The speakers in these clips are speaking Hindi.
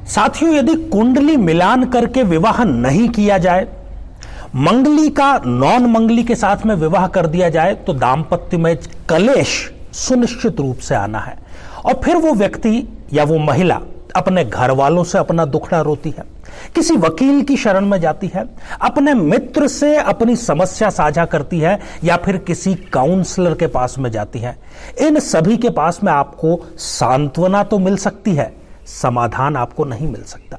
साथियों, यदि कुंडली मिलान करके विवाह नहीं किया जाए, मंगली का नॉन मंगली के साथ में विवाह कर दिया जाए, तो दाम्पत्य में कलेश सुनिश्चित रूप से आना है और फिर वो व्यक्ति या वो महिला अपने घर वालों से अपना दुखड़ा रोती है, किसी वकील की शरण में जाती है, अपने मित्र से अपनी समस्या साझा करती है या फिर किसी काउंसलर के पास में जाती है। इन सभी के पास में आपको सांत्वना तो मिल सकती है, समाधान आपको नहीं मिल सकता,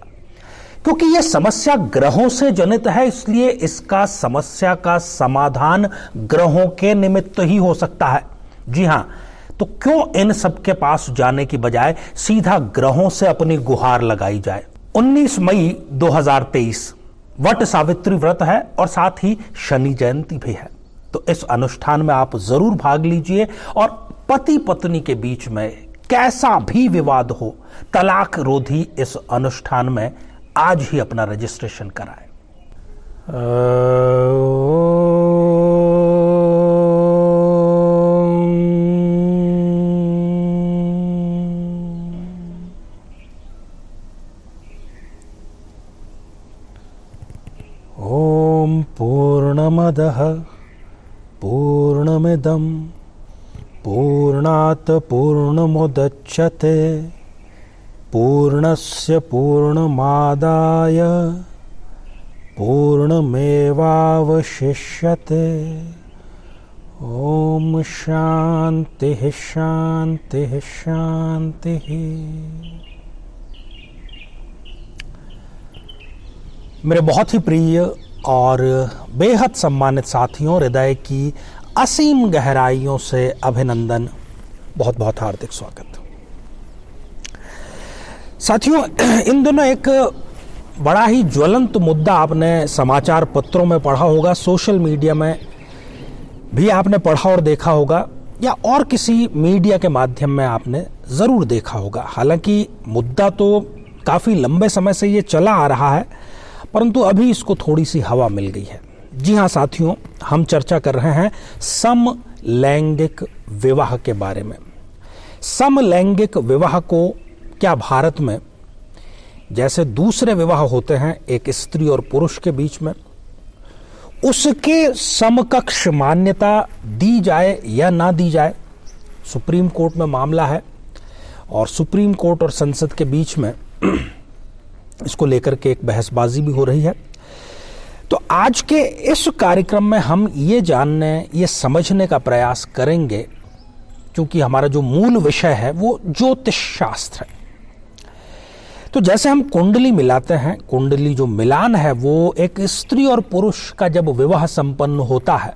क्योंकि यह समस्या ग्रहों से जनित है। इसलिए इसका समस्या का समाधान ग्रहों के निमित्त ही हो सकता है। जी हां, तो क्यों इन सब के पास जाने की बजाय सीधा ग्रहों से अपनी गुहार लगाई जाए। 19 मई 2023 वट सावित्री व्रत है और साथ ही शनि जयंती भी है, तो इस अनुष्ठान में आप जरूर भाग लीजिए और पति पत्नी के बीच में कैसा भी विवाद हो, तलाक रोधी इस अनुष्ठान में आज ही अपना रजिस्ट्रेशन कराएं। ओम पूर्णमदः पूर्णमिदं पूर्णात् पूर्णमुदच्यते पूर्णस्य पूर्णमादाय पूर्णमेवावशिष्यते। ओम शांति शांति शांति। मेरे बहुत ही प्रिय और बेहद सम्मानित साथियों, हृदय की असीम गहराइयों से अभिनंदन, बहुत बहुत हार्दिक स्वागत। साथियों, इन दिनों एक बड़ा ही ज्वलंत मुद्दा आपने समाचार पत्रों में पढ़ा होगा, सोशल मीडिया में भी आपने पढ़ा और देखा होगा, या और किसी मीडिया के माध्यम में आपने जरूर देखा होगा। हालांकि मुद्दा तो काफी लंबे समय से ये चला आ रहा है, परंतु अभी इसको थोड़ी सी हवा मिल गई है। जी हाँ साथियों, हम चर्चा कर रहे हैं समलैंगिक विवाह के बारे में। समलैंगिक विवाह को क्या भारत में जैसे दूसरे विवाह होते हैं एक स्त्री और पुरुष के बीच में, उसके समकक्ष मान्यता दी जाए या ना दी जाए? सुप्रीम कोर्ट में मामला है और सुप्रीम कोर्ट और संसद के बीच में इसको लेकर के एक बहसबाजी भी हो रही है। तो आज के इस कार्यक्रम में हम ये जानने, ये समझने का प्रयास करेंगे, क्योंकि हमारा जो मूल विषय है वो ज्योतिष शास्त्र है। तो जैसे हम कुंडली मिलाते हैं, कुंडली जो मिलान है वो एक स्त्री और पुरुष का जब विवाह संपन्न होता है,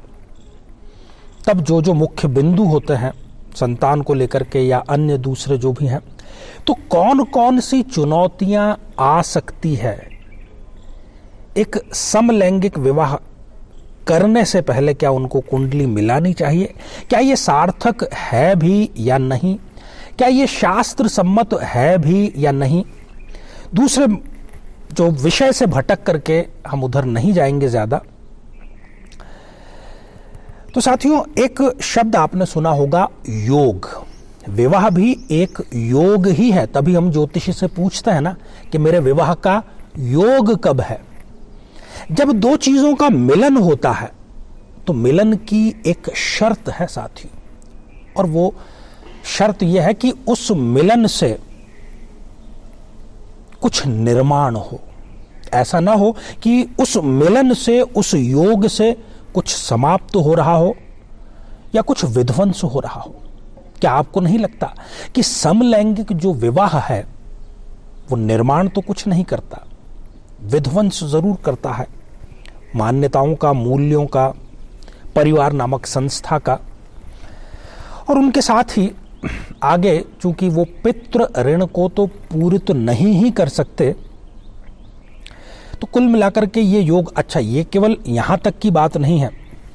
तब जो जो मुख्य बिंदु होते हैं संतान को लेकर के या अन्य दूसरे जो भी हैं, तो कौन कौन सी चुनौतियां आ सकती है एक समलैंगिक विवाह करने से पहले? क्या उनको कुंडली मिलानी चाहिए? क्या ये सार्थक है भी या नहीं? क्या ये शास्त्र सम्मत है भी या नहीं? दूसरे जो विषय से भटक करके हम उधर नहीं जाएंगे ज्यादा। तो साथियों, एक शब्द आपने सुना होगा, योग। विवाह भी एक योग ही है, तभी हम ज्योतिषी से पूछते हैं ना कि मेरे विवाह का योग कब है। जब दो चीजों का मिलन होता है तो मिलन की एक शर्त है साथियों, और वो शर्त यह है कि उस मिलन से कुछ निर्माण हो। ऐसा ना हो कि उस मिलन से, उस योग से कुछ समाप्त हो रहा हो या कुछ विध्वंस हो रहा हो। क्या आपको नहीं लगता कि समलैंगिक जो विवाह है वो निर्माण तो कुछ नहीं करता, विध्वंस जरूर करता है, मान्यताओं का, मूल्यों का, परिवार नामक संस्था का। और उनके साथ ही आगे, चूंकि वो पितृ ऋण को तो पूरित नहीं ही कर सकते, तो कुल मिलाकर के ये योग, अच्छा ये केवल यहां तक की बात नहीं है,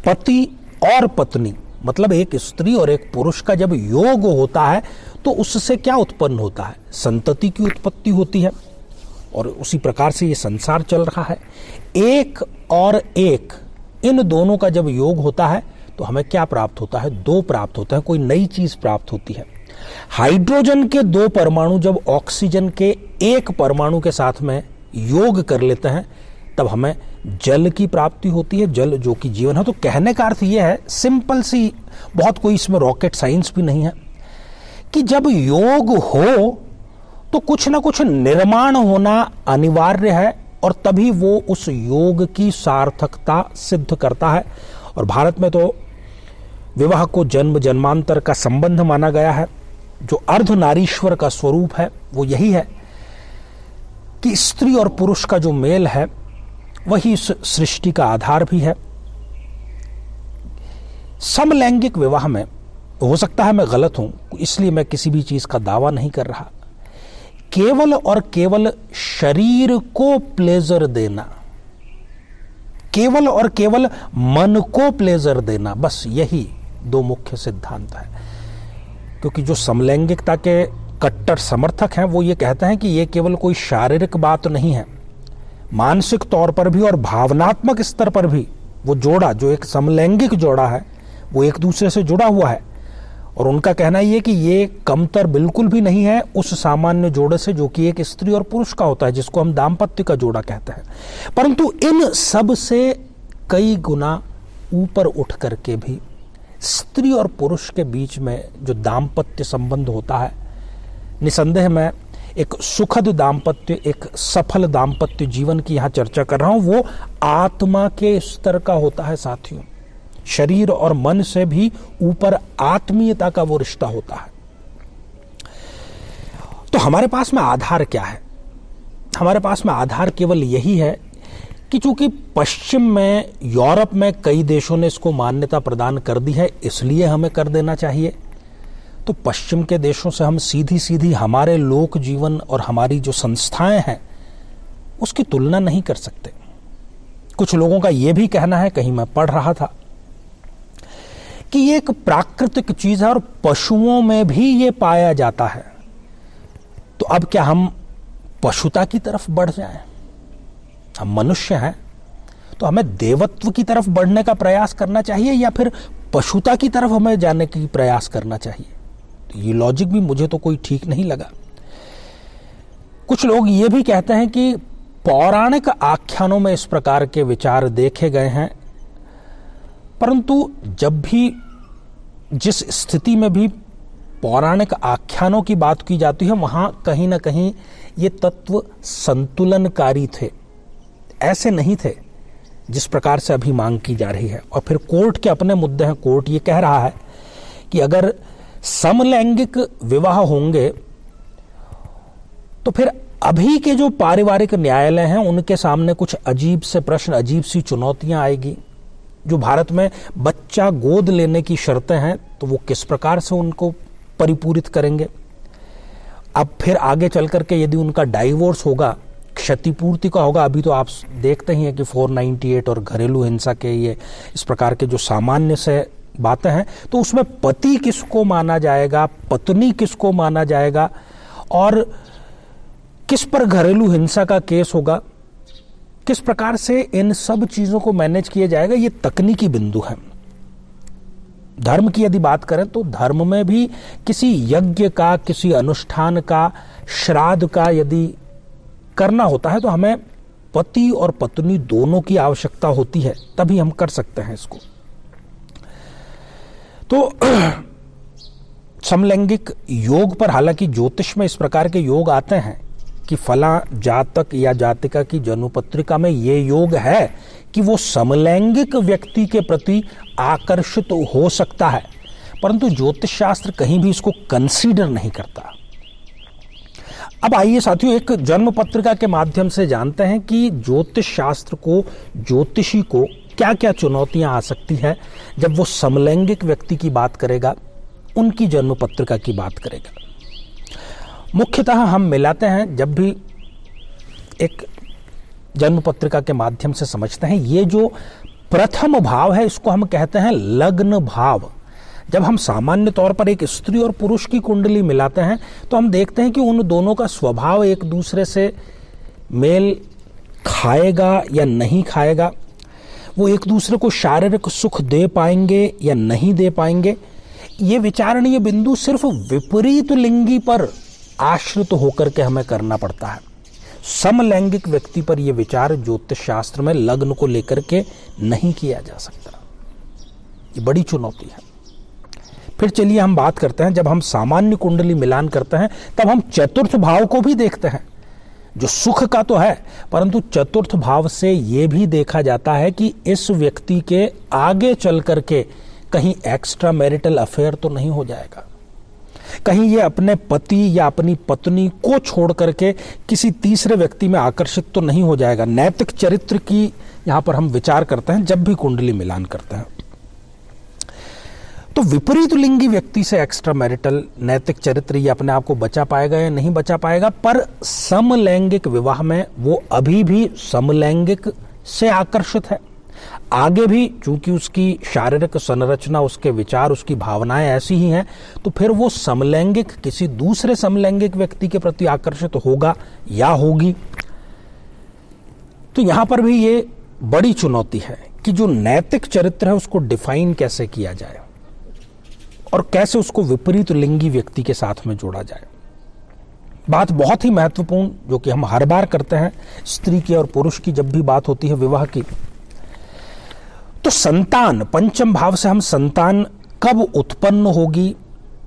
पति और पत्नी मतलब एक स्त्री और एक पुरुष का जब योग होता है तो उससे क्या उत्पन्न होता है? संतति की उत्पत्ति होती है, और उसी प्रकार से ये संसार चल रहा है। एक और एक, इन दोनों का जब योग होता है तो हमें क्या प्राप्त होता है? दो प्राप्त होता है, कोई नई चीज प्राप्त होती है। हाइड्रोजन के 2 परमाणु जब ऑक्सीजन के 1 परमाणु के साथ में योग कर लेते हैं तब हमें जल की प्राप्ति होती है, जल जो कि जीवन है। तो कहने का अर्थ यह है, सिंपल सी, बहुत कोई इसमें रॉकेट साइंस भी नहीं है, कि जब योग हो तो कुछ ना कुछ निर्माण होना अनिवार्य है और तभी वो उस योग की सार्थकता सिद्ध करता है। और भारत में तो विवाह को जन्म जन्मांतर का संबंध माना गया है। जो अर्धनारीश्वर का स्वरूप है वो यही है कि स्त्री और पुरुष का जो मेल है वही इस सृष्टि का आधार भी है। समलैंगिक विवाह में, हो सकता है मैं गलत हूं, इसलिए मैं किसी भी चीज का दावा नहीं कर रहा, केवल और केवल शरीर को प्लेजर देना, केवल और केवल मन को प्लेजर देना, बस यही 2 मुख्य सिद्धांत है। क्योंकि जो समलैंगिकता के कट्टर समर्थक हैं वो ये कहते हैं कि ये केवल कोई शारीरिक बात नहीं है, मानसिक तौर पर भी और भावनात्मक स्तर पर भी वो जोड़ा, जो एक समलैंगिक जोड़ा है, वो एक दूसरे से जुड़ा हुआ है। और उनका कहना ये कि ये कमतर बिल्कुल भी नहीं है उस सामान्य जोड़े से जो कि एक स्त्री और पुरुष का होता है, जिसको हम दाम्पत्य का जोड़ा कहते हैं। परंतु इन सब से कई गुना ऊपर उठ करके भी स्त्री और पुरुष के बीच में जो दाम्पत्य संबंध होता है, निसंदेह मैं एक सुखद दाम्पत्य, एक सफल दाम्पत्य जीवन की यहां चर्चा कर रहा हूं, वो आत्मा के स्तर का होता है साथियों। शरीर और मन से भी ऊपर आत्मीयता का वो रिश्ता होता है। तो हमारे पास में आधार क्या है? हमारे पास में आधार केवल यही है कि चूंकि पश्चिम में, यूरोप में कई देशों ने इसको मान्यता प्रदान कर दी है, इसलिए हमें कर देना चाहिए। तो पश्चिम के देशों से हम सीधी सीधी हमारे लोक जीवन और हमारी जो संस्थाएं हैं उसकी तुलना नहीं कर सकते। कुछ लोगों का यह भी कहना है, कहीं मैं पढ़ रहा था, कि ये एक प्राकृतिक चीज है और पशुओं में भी ये पाया जाता है। तो अब क्या हम पशुता की तरफ बढ़ जाएं? हम मनुष्य हैं तो हमें देवत्व की तरफ बढ़ने का प्रयास करना चाहिए या फिर पशुता की तरफ हमें जाने की प्रयास करना चाहिए? तो ये लॉजिक भी मुझे तो कोई ठीक नहीं लगा। कुछ लोग ये भी कहते हैं कि पौराणिक आख्यानों में इस प्रकार के विचार देखे गए हैं, परंतु जब भी जिस स्थिति में भी पौराणिक आख्यानों की बात की जाती है वहां कहीं ना कहीं ये तत्व संतुलनकारी थे, ऐसे नहीं थे जिस प्रकार से अभी मांग की जा रही है। और फिर कोर्ट के अपने मुद्दे हैं। कोर्ट ये कह रहा है कि अगर समलैंगिक विवाह होंगे तो फिर अभी के जो पारिवारिक न्यायालय हैं उनके सामने कुछ अजीब से प्रश्न, अजीब सी चुनौतियां आएगी। जो भारत में बच्चा गोद लेने की शर्तें हैं तो वो किस प्रकार से उनको परिपूरित करेंगे। अब फिर आगे चल करके यदि उनका डाइवोर्स होगा, क्षतिपूर्ति का होगा, अभी तो आप देखते ही हैं कि 498 और घरेलू हिंसा के ये इस प्रकार के जो सामान्य से बातें हैं, तो उसमें पति किसको माना जाएगा, पत्नी किसको माना जाएगा और किस पर घरेलू हिंसा का केस होगा, किस प्रकार से इन सब चीजों को मैनेज किया जाएगा, ये तकनीकी बिंदु है। धर्म की यदि बात करें तो धर्म में भी किसी यज्ञ का, किसी अनुष्ठान का, श्राद्ध का यदि करना होता है तो हमें पति और पत्नी दोनों की आवश्यकता होती है, तभी हम कर सकते हैं इसको। तो समलैंगिक योग पर हालांकि ज्योतिष में इस प्रकार के योग आते हैं कि फला जातक या जातिका की जन्म पत्रिका में ये योग है कि वो समलैंगिक व्यक्ति के प्रति आकर्षित हो सकता है, परंतु ज्योतिष शास्त्र कहीं भी इसको कंसीडर नहीं करता। अब आइए साथियों, एक जन्म पत्रिका के माध्यम से जानते हैं कि ज्योतिष शास्त्र को, ज्योतिषी को क्या क्या चुनौतियां आ सकती है जब वो समलैंगिक व्यक्ति की बात करेगा, उनकी जन्म पत्रिका की बात करेगा। मुख्यतः हम मिलाते हैं जब भी एक जन्म पत्रिका के माध्यम से समझते हैं, ये जो प्रथम भाव है इसको हम कहते हैं लग्न भाव। जब हम सामान्य तौर पर एक स्त्री और पुरुष की कुंडली मिलाते हैं तो हम देखते हैं कि उन दोनों का स्वभाव एक दूसरे से मेल खाएगा या नहीं खाएगा, वो एक दूसरे को शारीरिक सुख दे पाएंगे या नहीं दे पाएंगे, ये विचारणीय बिंदु सिर्फ विपरीत लिंगी पर आश्रित होकर के हमें करना पड़ता है। समलैंगिक व्यक्ति पर यह विचार ज्योतिष शास्त्र में लग्न को लेकर के नहीं किया जा सकता। ये बड़ी चुनौती है। फिर चलिए हम बात करते हैं, जब हम सामान्य कुंडली मिलान करते हैं तब हम चतुर्थ भाव को भी देखते हैं, जो सुख का तो है, परंतु चतुर्थ भाव से यह भी देखा जाता है कि इस व्यक्ति के आगे चल करके कहीं एक्स्ट्रा मैरिटल अफेयर तो नहीं हो जाएगा, कहीं ये अपने पति या अपनी पत्नी को छोड़ करके किसी तीसरे व्यक्ति में आकर्षित तो नहीं हो जाएगा। नैतिक चरित्र की यहां पर हम विचार करते हैं जब भी कुंडली मिलान करते हैं। तो विपरीत लिंगी व्यक्ति से एक्स्ट्रा मैरिटल नैतिक चरित्र ये अपने आप को बचा पाएगा या नहीं बचा पाएगा, पर समलैंगिक विवाह में वो अभी भी समलैंगिक से आकर्षित है। आगे भी चूंकि उसकी शारीरिक संरचना, उसके विचार, उसकी भावनाएं ऐसी ही हैं, तो फिर वो समलैंगिक किसी दूसरे समलैंगिक व्यक्ति के प्रति आकर्षित होगा या होगी। तो यहां पर भी ये बड़ी चुनौती है कि जो नैतिक चरित्र है उसको डिफाइन कैसे किया जाए और कैसे उसको विपरीत लिंगी व्यक्ति के साथ में जोड़ा जाए। बात बहुत ही महत्वपूर्ण जो कि हम हर बार करते हैं स्त्री की और पुरुष की जब भी बात होती है विवाह की, तो संतान, पंचम भाव से हम संतान कब उत्पन्न होगी,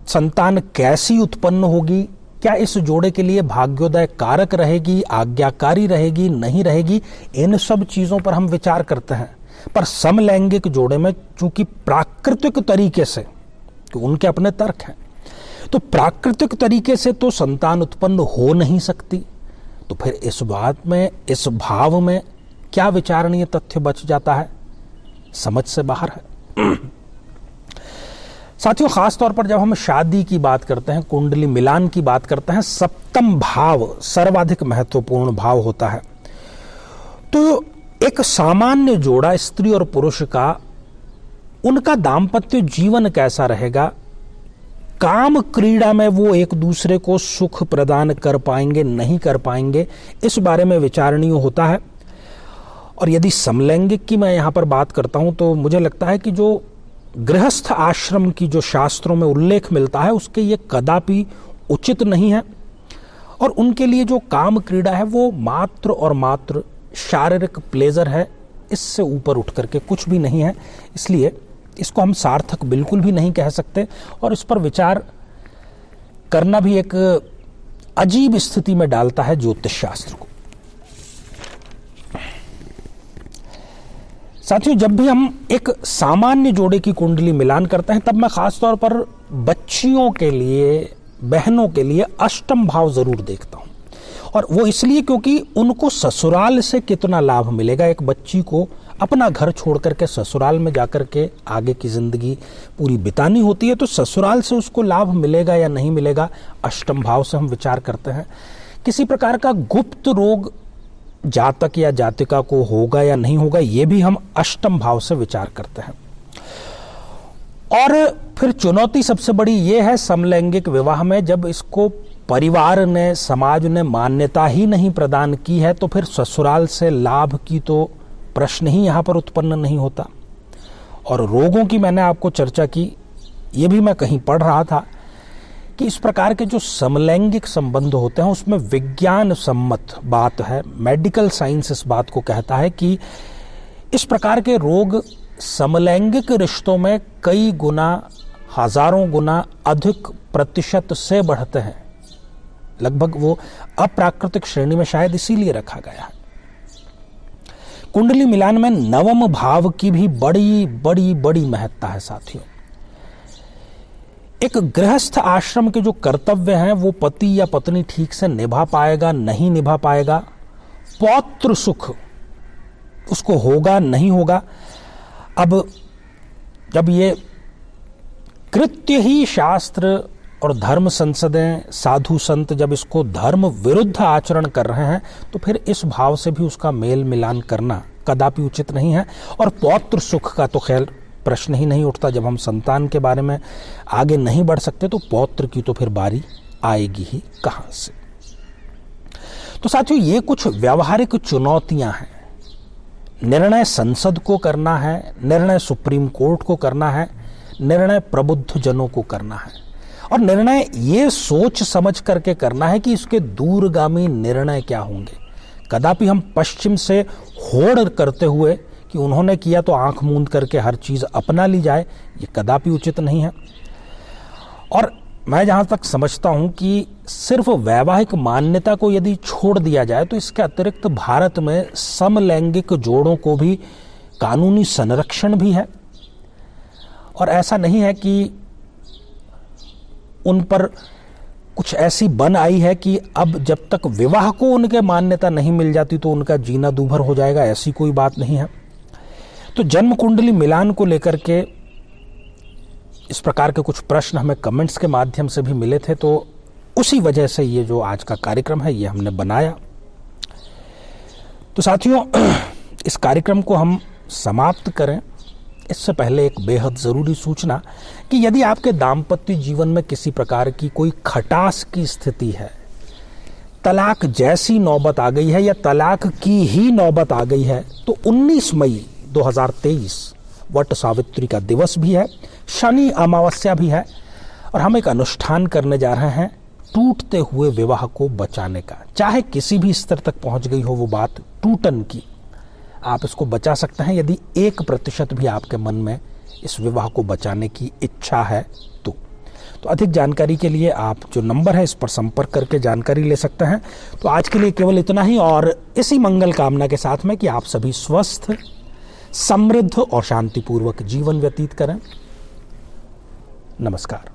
संतान कैसी उत्पन्न होगी, क्या इस जोड़े के लिए भाग्योदय कारक रहेगी, आज्ञाकारी रहेगी, नहीं रहेगी, इन सब चीजों पर हम विचार करते हैं। पर समलैंगिक जोड़े में चूंकि प्राकृतिक तरीके से, कि उनके अपने तर्क हैं, तो प्राकृतिक तरीके से तो संतान उत्पन्न हो नहीं सकती, तो फिर इस बात में, इस भाव में क्या विचारणीय तथ्य बच जाता है, समझ से बाहर है। साथियों, खासतौर पर जब हम शादी की बात करते हैं, कुंडली मिलान की बात करते हैं, सप्तम भाव सर्वाधिक महत्वपूर्ण भाव होता है। तो एक सामान्य जोड़ा स्त्री और पुरुष का, उनका दाम्पत्य जीवन कैसा रहेगा, काम क्रीड़ा में वो एक दूसरे को सुख प्रदान कर पाएंगे नहीं कर पाएंगे, इस बारे में विचारणीय होता है। और यदि समलैंगिक की मैं यहां पर बात करता हूं तो मुझे लगता है कि जो गृहस्थ आश्रम की जो शास्त्रों में उल्लेख मिलता है उसके ये कदापि उचित नहीं है, और उनके लिए जो काम क्रीड़ा है वो मात्र और मात्र शारीरिक प्लेजर है, इससे ऊपर उठ करके कुछ भी नहीं है। इसलिए इसको हम सार्थक बिल्कुल भी नहीं कह सकते, और इस पर विचार करना भी एक अजीब स्थिति में डालता है ज्योतिष शास्त्र को। साथियों, जब भी हम एक सामान्य जोड़े की कुंडली मिलान करते हैं तब मैं खासतौर पर बच्चियों के लिए, बहनों के लिए अष्टम भाव जरूर देखता हूं, और वो इसलिए क्योंकि उनको ससुराल से कितना लाभ मिलेगा। एक बच्ची को अपना घर छोड़ करके ससुराल में जाकर के आगे की जिंदगी पूरी बितानी होती है, तो ससुराल से उसको लाभ मिलेगा या नहीं मिलेगा, अष्टम भाव से हम विचार करते हैं। किसी प्रकार का गुप्त रोग जातक या जातिका को होगा या नहीं होगा, ये भी हम अष्टम भाव से विचार करते हैं। और फिर चुनौती सबसे बड़ी ये है समलैंगिक विवाह में, जब इसको परिवार ने, समाज ने मान्यता ही नहीं प्रदान की है, तो फिर ससुराल से लाभ की तो प्रश्न ही यहां पर उत्पन्न नहीं होता। और रोगों की मैंने आपको चर्चा की, ये भी मैं कहीं पढ़ रहा था कि इस प्रकार के जो समलैंगिक संबंध होते हैं उसमें विज्ञान सम्मत बात है, मेडिकल साइंस इस बात को कहता है कि इस प्रकार के रोग समलैंगिक रिश्तों में कई गुना, हजारों गुना अधिक प्रतिशत से बढ़ते हैं। लगभग वो अप्राकृतिक श्रेणी में शायद इसीलिए रखा गया है। कुंडली मिलान में नवम भाव की भी बड़ी बड़ी बड़ी महत्ता है साथियों। एक गृहस्थ आश्रम के जो कर्तव्य हैं वो पति या पत्नी ठीक से निभा पाएगा नहीं निभा पाएगा, पौत्र सुख उसको होगा नहीं होगा। अब जब ये कृत्य ही शास्त्र और धर्म संसदें, साधु संत जब इसको धर्म विरुद्ध आचरण कर रहे हैं तो फिर इस भाव से भी उसका मेल मिलान करना कदापि उचित नहीं है। और पौत्र सुख का तो खैर प्रश्न ही नहीं उठता। जब हम संतान के बारे में आगे नहीं बढ़ सकते तो पौत्र की तो फिर बारी आएगी ही कहां से। तो साथियों, ये कुछ व्यावहारिक चुनौतियां हैं। निर्णय संसद को करना है, निर्णय सुप्रीम कोर्ट को करना है, निर्णय प्रबुद्ध जनों को करना है और निर्णय ये सोच समझ करके करना है कि इसके दूरगामी निर्णय क्या होंगे। कदापि हम पश्चिम से होड़ करते हुए कि उन्होंने किया तो आंख मूंद करके हर चीज अपना ली जाए, ये कदापि उचित नहीं है। और मैं जहां तक समझता हूं कि सिर्फ वैवाहिक मान्यता को यदि छोड़ दिया जाए तो इसके अतिरिक्त भारत में समलैंगिक जोड़ों को भी कानूनी संरक्षण भी है और ऐसा नहीं है कि उन पर कुछ ऐसी बन आई है कि अब जब तक विवाह को उनके मान्यता नहीं मिल जाती तो उनका जीना दूभर हो जाएगा, ऐसी कोई बात नहीं है। तो जन्म कुंडली मिलान को लेकर के इस प्रकार के कुछ प्रश्न हमें कमेंट्स के माध्यम से भी मिले थे, तो उसी वजह से ये जो आज का कार्यक्रम है ये हमने बनाया। तो साथियों, इस कार्यक्रम को हम समाप्त करें इससे पहले एक बेहद जरूरी सूचना कि यदि आपके दाम्पत्य जीवन में किसी प्रकार की कोई खटास की स्थिति है, तलाक जैसी नौबत आ गई है या तलाक की ही नौबत आ गई है, तो 19 मई 2023 वट सावित्री का दिवस भी है, शनि अमावस्या भी है और हम एक अनुष्ठान करने जा रहे हैं टूटते हुए विवाह को बचाने का। चाहे किसी भी स्तर तक पहुंच गई हो वो बात टूटन की, आप इसको बचा सकते हैं यदि 1% भी आपके मन में इस विवाह को बचाने की इच्छा है तो अधिक जानकारी के लिए आप जो नंबर है इस पर संपर्क करके जानकारी ले सकते हैं। तो आज के लिए केवल इतना ही और इसी मंगल कामना के साथ में कि आप सभी स्वस्थ, समृद्ध और शांतिपूर्वक जीवन व्यतीत करें। नमस्कार।